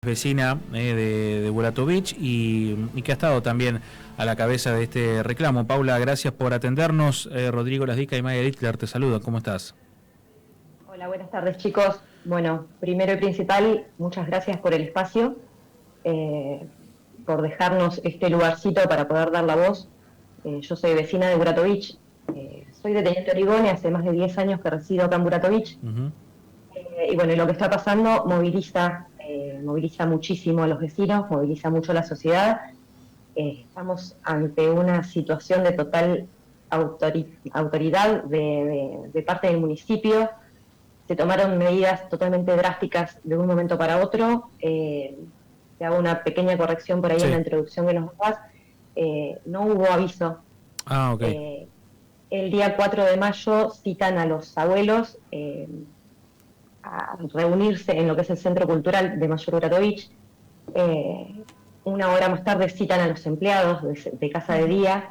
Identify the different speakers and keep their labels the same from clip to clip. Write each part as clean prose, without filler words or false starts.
Speaker 1: Vecina de Buratovich y que ha estado también a la cabeza de este reclamo. Paula, gracias por atendernos. Rodrigo Lasdica y Maya Dittler te saludan. ¿Cómo estás?
Speaker 2: Hola, buenas tardes, chicos. Bueno, primero y principal, muchas gracias por el espacio, eh, por dejarnos este lugarcito para poder dar la voz. Yo soy vecina de Buratovich, soy de Teniente Origón y hace más de 10 años que resido acá en Buratovich. Y bueno, lo que está pasando moviliza muchísimo a los vecinos, moviliza mucho a la sociedad. Estamos ante una situación de total autoridad de parte del municipio. Se tomaron medidas totalmente drásticas de un momento para otro. Te hago una pequeña corrección por ahí en la
Speaker 1: Sí.
Speaker 2: introducción de los papás. No hubo aviso.
Speaker 1: Ah, ok.
Speaker 2: El día 4 de mayo citan a los abuelos a reunirse en lo que es el Centro Cultural de Mayor Buratovich. Una hora más tarde citan a los empleados de Casa de Día,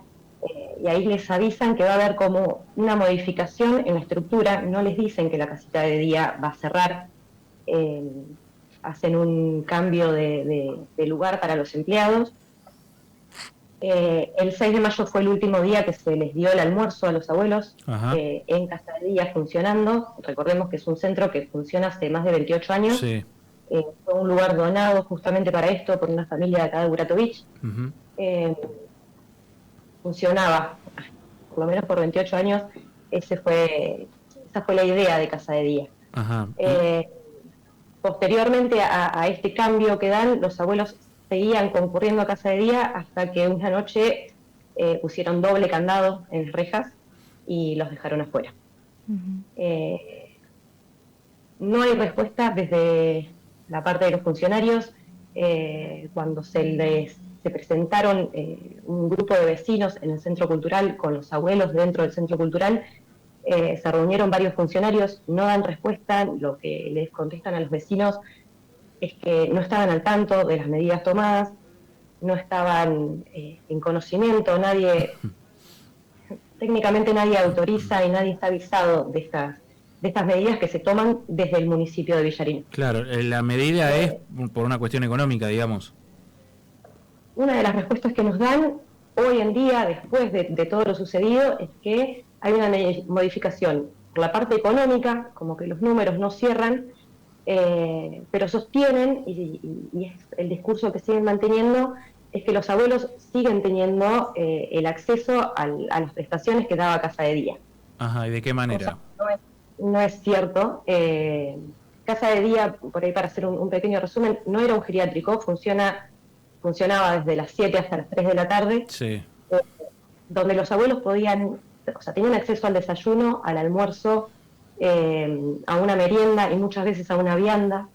Speaker 2: y ahí les avisan que va a haber como una modificación en la estructura. No les dicen que la casita de día va a cerrar, eh, hacen un cambio de lugar para los empleados. El 6 de mayo fue el último día que se les dio el almuerzo a los abuelos en Casa de Día funcionando. Recordemos que es un centro que funciona hace más de 28 años.
Speaker 1: Sí.
Speaker 2: Fue un lugar donado justamente para esto por una familia de acá de Buratovich. Funcionaba, por lo menos por 28 años. Esa fue la idea de Casa de Día.
Speaker 1: Ajá.
Speaker 2: Posteriormente a este cambio que dan, los abuelos seguían concurriendo a Casa de Día hasta que una noche pusieron doble candado en las rejas y los dejaron afuera. No hay respuesta desde la parte de los funcionarios. Cuando se presentaron un grupo de vecinos en el centro cultural con los abuelos dentro del centro cultural, se reunieron varios funcionarios, no dan respuesta. Lo que les contestan a los vecinos es que no estaban al tanto de las medidas tomadas, no estaban en conocimiento, técnicamente nadie autoriza y nadie está avisado de estas medidas que se toman desde el municipio de Villarino.
Speaker 1: Claro, la medida es por una cuestión económica, digamos.
Speaker 2: Una de las respuestas que nos dan hoy en día, después de todo lo sucedido, es que hay una modificación por la parte económica, como que los números no cierran, pero sostienen, y es el discurso que siguen manteniendo, es que los abuelos siguen teniendo el acceso a las prestaciones que daba Casa de Día.
Speaker 1: Ajá, ¿y de qué manera?
Speaker 2: No es cierto. Casa de Día, por ahí para hacer un pequeño resumen, no era un geriátrico, funcionaba desde las 7 hasta las 3 de la tarde,
Speaker 1: Sí.
Speaker 2: donde los abuelos tenían acceso al desayuno, al almuerzo, a una merienda y muchas veces a una vianda,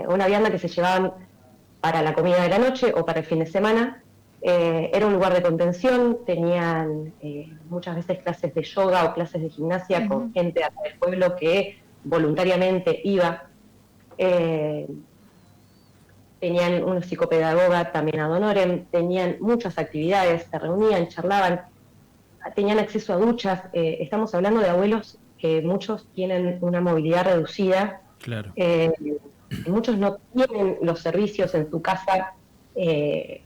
Speaker 2: una vianda que se llevaban para la comida de la noche o para el fin de semana. Era un lugar de contención, tenían muchas veces clases de yoga o clases de gimnasia con gente del pueblo que voluntariamente iba. Tenían una psicopedagoga también ad honorem, tenían muchas actividades, se reunían, charlaban, tenían acceso a duchas. Estamos hablando de abuelos que muchos tienen una movilidad reducida.
Speaker 1: Claro.
Speaker 2: Muchos no tienen los servicios en su casa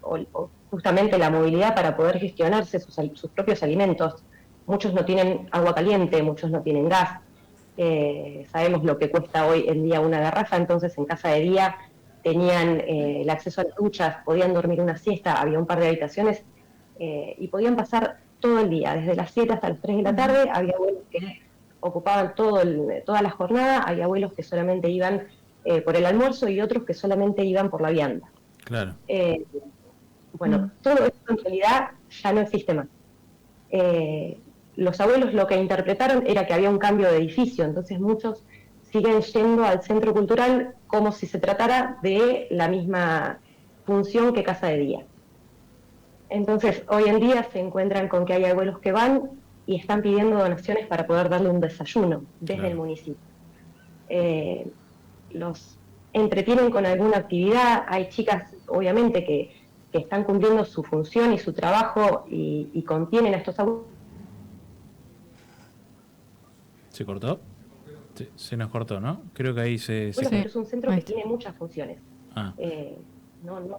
Speaker 2: o justamente la movilidad para poder gestionarse sus propios alimentos. Muchos no tienen agua caliente, muchos no tienen gas. Sabemos lo que cuesta hoy en día una garrafa, entonces en Casa de Día tenían el acceso a las duchas, podían dormir una siesta, había un par de habitaciones y podían pasar todo el día, desde las 7 hasta las 3 de la tarde. Había abuelos que ocupaban toda la jornada, había abuelos que solamente iban por el almuerzo y otros que solamente iban por la vianda.
Speaker 1: Claro.
Speaker 2: Todo esto en realidad ya no existe más. Los abuelos lo que interpretaron era que había un cambio de edificio, entonces muchos siguen yendo al centro cultural como si se tratara de la misma función que Casa de Día. Entonces, hoy en día se encuentran con que hay abuelos que van y están pidiendo donaciones para poder darle un desayuno desde el municipio. Los entretienen con alguna actividad. Hay chicas, obviamente, que están cumpliendo su función y su trabajo y contienen a estos abuelos.
Speaker 1: ¿Se cortó? Se nos cortó, ¿no? Creo que ahí se
Speaker 2: Bueno, pero es un centro que tiene muchas funciones.
Speaker 1: Ah.
Speaker 2: No,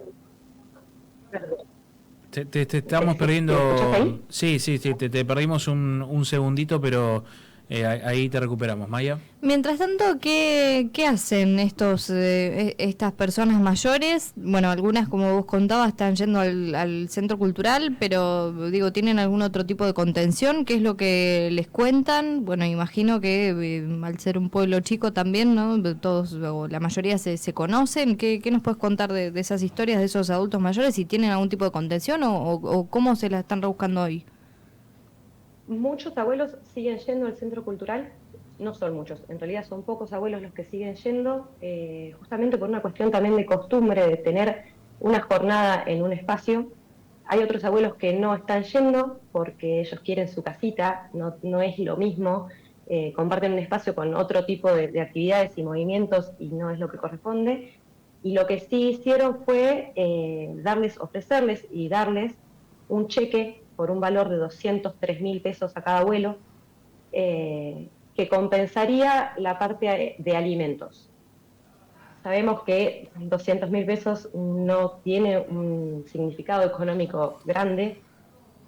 Speaker 2: perdón.
Speaker 1: Te estamos perdiendo.
Speaker 2: ¿Me escuchás ahí?
Speaker 1: Sí, te perdimos un segundito, pero ahí te recuperamos. Maya.
Speaker 3: Mientras tanto, ¿qué hacen estas personas mayores? Bueno, algunas, como vos contabas, están yendo al centro cultural, pero digo, ¿tienen algún otro tipo de contención? ¿Qué es lo que les cuentan? Bueno, imagino que al ser un pueblo chico también, ¿no? Todos, o la mayoría se conocen. ¿Qué nos puedes contar de esas historias de esos adultos mayores? ¿Si tienen algún tipo de contención o cómo se la están rebuscando hoy?
Speaker 2: Muchos abuelos siguen yendo al centro cultural, no son muchos, en realidad son pocos abuelos los que siguen yendo, justamente por una cuestión también de costumbre de tener una jornada en un espacio. Hay otros abuelos que no están yendo porque ellos quieren su casita, no es lo mismo, comparten un espacio con otro tipo de actividades y movimientos y no es lo que corresponde. Y lo que sí hicieron fue ofrecerles y darles un cheque por un valor de 203.000 pesos a cada abuelo, que compensaría la parte de alimentos. Sabemos que 200.000 pesos no tiene un significado económico grande,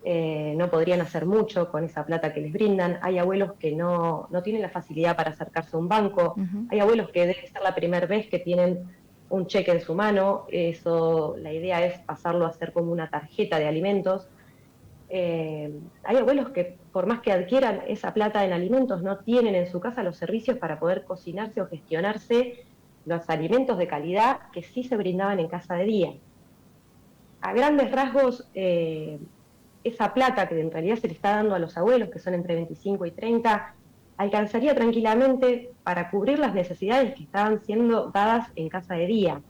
Speaker 2: no podrían hacer mucho con esa plata que les brindan. Hay abuelos que no tienen la facilidad para acercarse a un banco, hay abuelos que debe ser la primera vez que tienen un cheque en su mano, eso, la idea es pasarlo a hacer como una tarjeta de alimentos. Hay abuelos que por más que adquieran esa plata en alimentos no tienen en su casa los servicios para poder cocinarse o gestionarse los alimentos de calidad que sí se brindaban en casa de día. A grandes rasgos, esa plata que en realidad se le está dando a los abuelos, que son entre 25 y 30, alcanzaría tranquilamente para cubrir las necesidades que estaban siendo dadas en casa de día.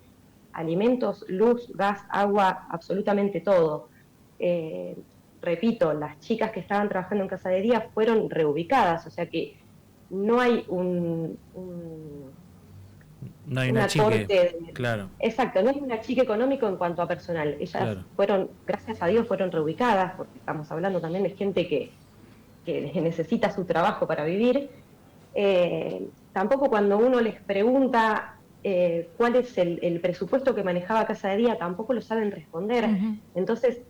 Speaker 2: Alimentos, luz, gas, agua, absolutamente todo. Repito, las chicas que estaban trabajando en casa de día fueron reubicadas, o sea que no hay
Speaker 1: no hay una chique, claro.
Speaker 2: Exacto, no hay un achique económico en cuanto a personal. Ellas fueron, gracias a Dios, fueron reubicadas, porque estamos hablando también de gente que necesita su trabajo para vivir. Tampoco cuando uno les pregunta cuál es el presupuesto que manejaba Casa de Día, tampoco lo saben responder. Entonces,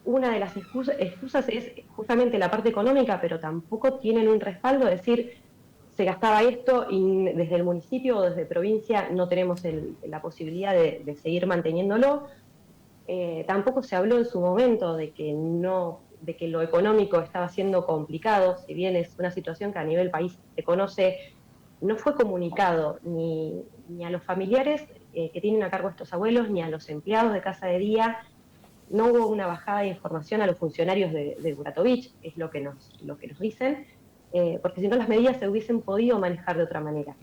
Speaker 2: una de las excusas es justamente la parte económica, pero tampoco tienen un respaldo, es decir, se gastaba esto y desde el municipio o desde provincia no tenemos la posibilidad de seguir manteniéndolo. Tampoco se habló en su momento de que lo económico estaba siendo complicado, si bien es una situación que a nivel país se conoce, no fue comunicado ni a los familiares que tienen a cargo estos abuelos, ni a los empleados de Casa de Día. No hubo una bajada de información a los funcionarios de Buratovich, es lo que nos dicen, porque si no las medidas se hubiesen podido manejar de otra manera.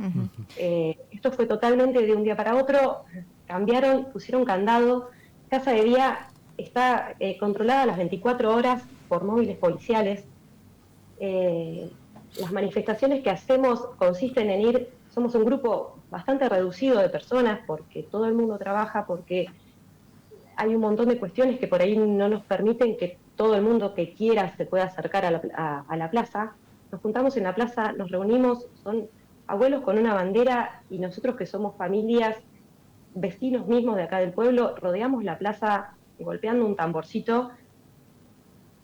Speaker 2: Esto fue totalmente de un día para otro, cambiaron, pusieron candado. Casa de Día está controlada las 24 horas por móviles policiales. Las manifestaciones que hacemos consisten en somos un grupo bastante reducido de personas, porque todo el mundo trabaja, porque hay un montón de cuestiones que por ahí no nos permiten que todo el mundo que quiera se pueda acercar a la plaza. Nos juntamos en la plaza, nos reunimos, son abuelos con una bandera y nosotros que somos familias, vecinos mismos de acá del pueblo, rodeamos la plaza golpeando un tamborcito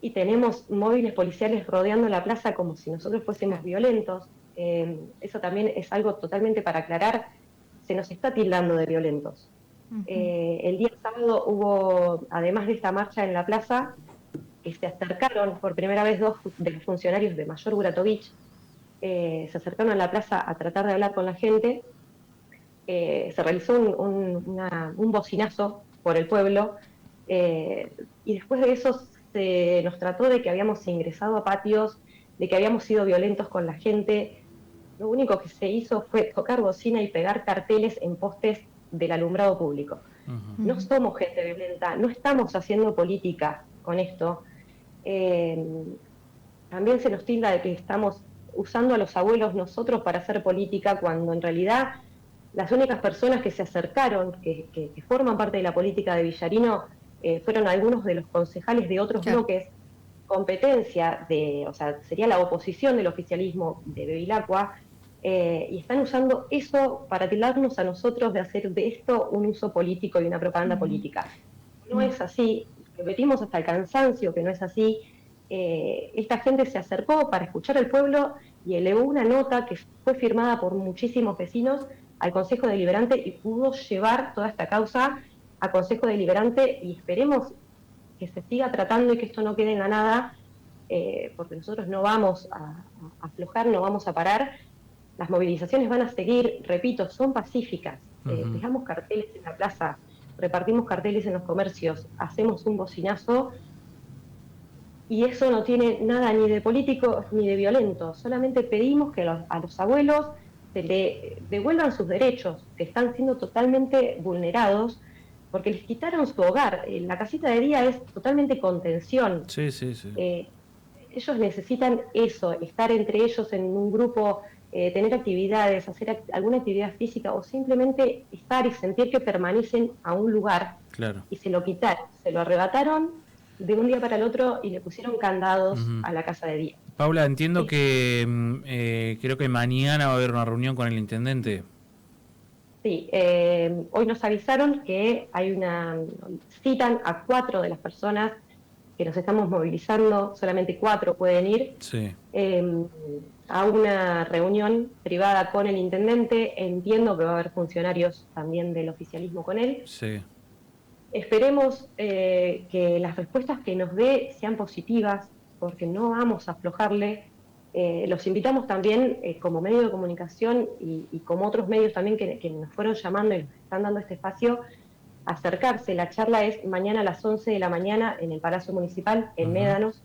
Speaker 2: y tenemos móviles policiales rodeando la plaza como si nosotros fuésemos violentos. Eso también es algo totalmente para aclarar, se nos está tildando de violentos. El día sábado hubo, además de esta marcha en la plaza, que se acercaron por primera vez 2 de los funcionarios de Mayor Buratovich, se acercaron a la plaza a tratar de hablar con la gente. Se realizó un bocinazo por el pueblo, y después de eso se nos trató de que habíamos ingresado a patios, de que habíamos sido violentos con la gente. Lo único que se hizo fue tocar bocina y pegar carteles en postes del alumbrado público. No somos gente violenta, no estamos haciendo política con esto. También se nos tilda de que estamos usando a los abuelos nosotros para hacer política, cuando en realidad las únicas personas que se acercaron, que forman parte de la política de Villarino, fueron algunos de los concejales de otros bloques, competencia o sea, sería la oposición del oficialismo de Bevilacqua, y están usando eso para tildarnos a nosotros de hacer de esto un uso político y una propaganda política. No es así, repetimos hasta el cansancio que no es así. Esta gente se acercó para escuchar al pueblo y elevó una nota que fue firmada por muchísimos vecinos al Consejo Deliberante y pudo llevar toda esta causa a Consejo Deliberante, y esperemos que se siga tratando y que esto no quede en la nada, porque nosotros no vamos a aflojar, no vamos a parar. Las movilizaciones van a seguir, repito, son pacíficas. Dejamos carteles en la plaza, repartimos carteles en los comercios, hacemos un bocinazo, y eso no tiene nada ni de político ni de violento. Solamente pedimos que a los abuelos se le devuelvan sus derechos, que están siendo totalmente vulnerados, porque les quitaron su hogar. La casita de día es totalmente contención.
Speaker 1: Sí, sí, sí.
Speaker 2: Ellos necesitan eso, estar entre ellos en un grupo, tener actividades, hacer alguna actividad física, o simplemente estar y sentir que permanecen a un lugar.
Speaker 1: Claro.
Speaker 2: Y se lo quitaron, se lo arrebataron de un día para el otro y le pusieron candados a la casa de día.
Speaker 1: Paula, entiendo que creo que mañana va a haber una reunión con el intendente.
Speaker 2: Sí, hoy nos avisaron que citan a 4 de las personas que nos estamos movilizando, solamente 4 pueden ir,
Speaker 1: Sí.
Speaker 2: A una reunión privada con el intendente. Entiendo que va a haber funcionarios también del oficialismo con él.
Speaker 1: Sí.
Speaker 2: Esperemos que las respuestas que nos dé sean positivas, porque no vamos a aflojarle. Los invitamos también, como medio de comunicación y como otros medios también que nos fueron llamando y nos están dando este espacio, a acercarse. La charla es mañana a las 11 de la mañana en el Palacio Municipal, en Médanos.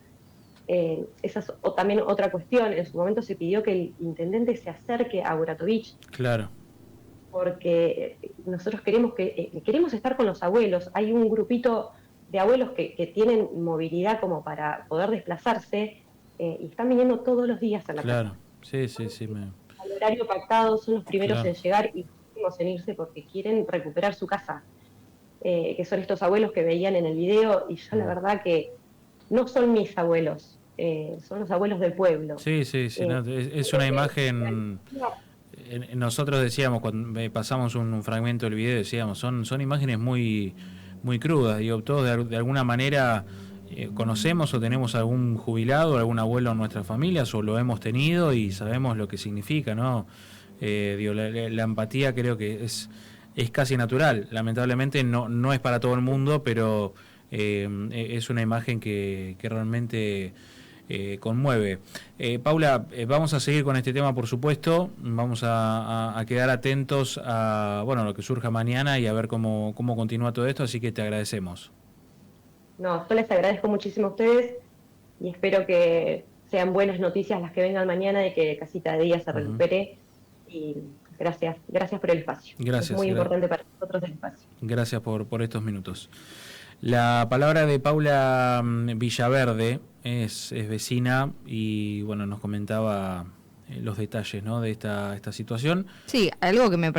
Speaker 2: Esa es también otra cuestión. En su momento se pidió que el intendente se acerque a Buratovich.
Speaker 1: Claro.
Speaker 2: Porque nosotros queremos estar con los abuelos. Hay un grupito de abuelos que tienen movilidad como para poder desplazarse, y están viniendo todos los días a la casa.
Speaker 1: Claro, sí, sí, sí.
Speaker 2: Al horario pactado son los primeros
Speaker 1: Claro.
Speaker 2: en llegar y los últimos en irse, porque quieren recuperar su casa, que son estos abuelos que veían en el video, y yo la verdad que no son mis abuelos, son los abuelos del pueblo.
Speaker 1: Sí, sí, sí. No, es una imagen... Nosotros decíamos, cuando pasamos un fragmento del video, decíamos, son imágenes muy, muy crudas. Digo, todos de alguna manera conocemos o tenemos algún jubilado, algún abuelo en nuestras familias, o lo hemos tenido y sabemos lo que significa, ¿no? Digo, la empatía creo que es casi natural. Lamentablemente no es para todo el mundo, pero es una imagen que realmente... conmueve. Paula, vamos a seguir con este tema, por supuesto. Vamos a quedar atentos a lo que surja mañana y a ver cómo continúa todo esto, así que te agradecemos.
Speaker 2: No, yo les agradezco muchísimo a ustedes y espero que sean buenas noticias las que vengan mañana, de que Casita de Día se recupere. Y gracias por el espacio.
Speaker 1: Gracias.
Speaker 2: Es muy importante para nosotros el espacio.
Speaker 1: Gracias por estos minutos. La palabra de Paula Villaverde, es vecina y nos comentaba los detalles, ¿no?, de esta situación.
Speaker 3: Sí, algo que me